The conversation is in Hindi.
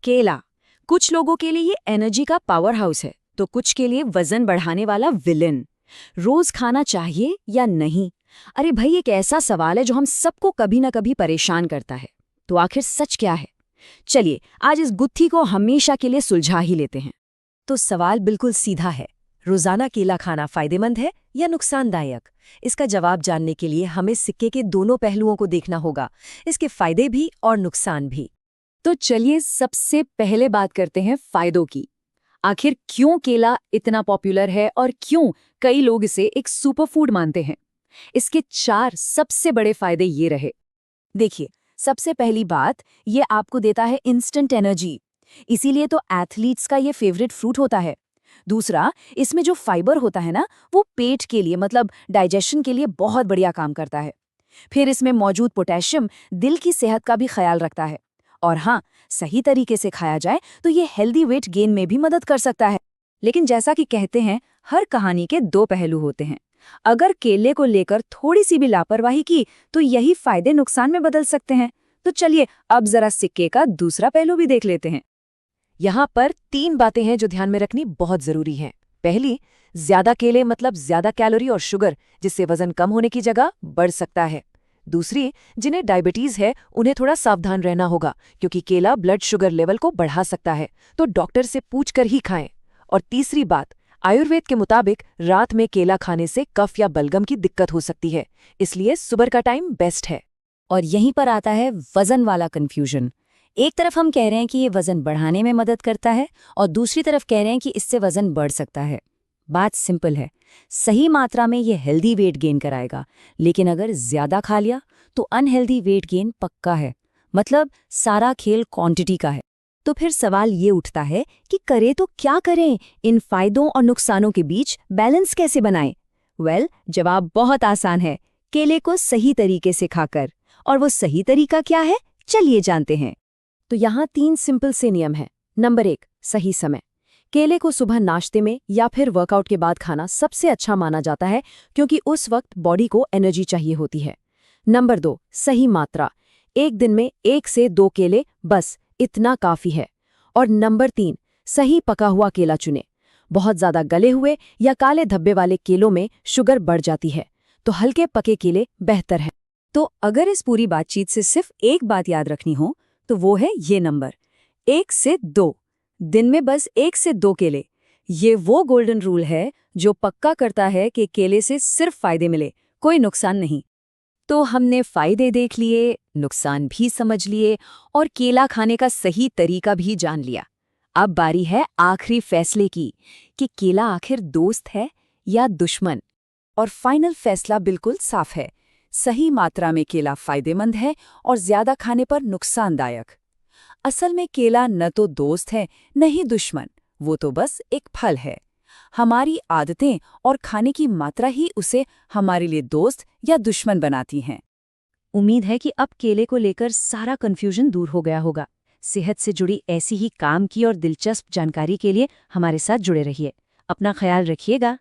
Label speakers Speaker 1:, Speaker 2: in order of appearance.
Speaker 1: केला। कुछ लोगों के लिए ये एनर्जी का पावर हाउस है, तो कुछ के लिए वजन बढ़ाने वाला विलेन। रोज खाना चाहिए या नहीं? अरे भाई, एक ऐसा सवाल है जो हम सबको कभी ना कभी परेशान करता है। तो आखिर सच क्या है? चलिए आज इस गुत्थी को हमेशा के लिए सुलझा ही लेते हैं।
Speaker 2: तो सवाल बिल्कुल सीधा है, रोजाना केला खाना फायदेमंद है या नुकसानदायक? इसका जवाब जानने के लिए हमें सिक्के के दोनों पहलुओं को देखना होगा, इसके फायदे भी और नुकसान भी।
Speaker 1: तो चलिए सबसे पहले बात करते हैं फायदों की। आखिर क्यों केला इतना पॉपुलर है और क्यों कई लोग इसे एक सुपरफूड मानते हैं? इसके 4 सबसे बड़े फायदे ये रहे। देखिए, सबसे पहली बात, ये आपको देता है इंस्टेंट एनर्जी, इसीलिए तो एथलीट्स का ये फेवरेट फ्रूट होता है। दूसरा, इसमें जो फाइबर होता है ना, वो पेट के लिए मतलब डाइजेशन के लिए बहुत बढ़िया काम करता है। फिर इसमें मौजूद पोटेशियम दिल की सेहत का भी ख्याल रखता है। और हाँ, सही तरीके से खाया जाए तो ये हेल्दी वेट गेन में भी मदद कर सकता है। लेकिन जैसा कि कहते हैं, हर कहानी के 2 पहलू होते हैं। अगर केले को लेकर थोड़ी सी भी लापरवाही की तो यही फायदे नुकसान में बदल सकते हैं। तो चलिए अब जरा सिक्के का दूसरा पहलू भी देख लेते हैं।
Speaker 2: यहाँ पर 3 बातें हैं जो ध्यान में रखनी बहुत जरूरी हैं। पहली, ज्यादा केले मतलब ज्यादा कैलोरी और शुगर, जिससे वजन कम होने की जगह बढ़ सकता है। दूसरी, जिन्हें डायबिटीज है उन्हें थोड़ा सावधान रहना होगा, क्योंकि केला ब्लड शुगर लेवल को बढ़ा सकता है, तो डॉक्टर से पूछकर ही खाएं। और तीसरी बात, आयुर्वेद के मुताबिक रात में केला खाने से कफ या बलगम की दिक्कत हो सकती है, इसलिए सुबह का टाइम बेस्ट है।
Speaker 1: और यहीं पर आता है वजन वाला कंफ्यूजन। एक तरफ हम कह रहे हैं कि ये वजन बढ़ाने में मदद करता है और दूसरी तरफ कह रहे हैं कि इससे वजन बढ़ सकता है। बात सिंपल है, सही मात्रा में ये हेल्दी वेट गेन कराएगा, लेकिन अगर ज्यादा खा लिया तो अनहेल्दी वेट गेन पक्का है। मतलब सारा खेल क्वांटिटी का है। तो फिर सवाल ये उठता है कि करें तो क्या करें? इन फायदों और नुकसानों के बीच बैलेंस कैसे बनाएं? जवाब बहुत आसान है, केले को सही तरीके से खाकर। और वो सही तरीका क्या है, चलिए जानते हैं। तो यहाँ 3 सिंपल से नियम हैं। नंबर 1, सही समय। केले को सुबह नाश्ते में या फिर वर्कआउट के बाद खाना सबसे अच्छा माना जाता है, क्योंकि उस वक्त बॉडी को एनर्जी चाहिए होती है। नंबर 2, सही मात्रा। एक दिन में 1 से 2 केले, बस इतना काफी है। और नंबर 3, सही पका हुआ केला चुने। बहुत ज्यादा गले हुए या काले धब्बे वाले केलों में शुगर बढ़ जाती है, तो हल्के पके केले बेहतर है। तो अगर इस पूरी बातचीत से सिर्फ एक बात याद रखनी हो तो वो है ये नंबर, 1 से 2। दिन में बस 1 से 2 केले। ये वो गोल्डन रूल है जो पक्का करता है कि केले से सिर्फ फायदे मिले, कोई नुकसान नहीं। तो हमने फायदे देख लिए, नुकसान भी समझ लिए और केला खाने का सही तरीका भी जान लिया। अब बारी है आखिरी फैसले की कि केला आखिर दोस्त है या दुश्मन। और फाइनल फैसला बिल्कुल साफ है, सही मात्रा में केला फायदेमंद है और ज्यादा खाने पर नुकसानदायक। असल में केला न तो दोस्त है न ही दुश्मन, वो तो बस एक फल है। हमारी आदतें और खाने की मात्रा ही उसे हमारे लिए दोस्त या दुश्मन बनाती हैं। उम्मीद है कि अब केले को लेकर सारा कंफ्यूजन दूर हो गया होगा। सेहत से जुड़ी ऐसी ही काम की और दिलचस्प जानकारी के लिए हमारे साथ जुड़े रहिए। अपना ख्याल रखिएगा।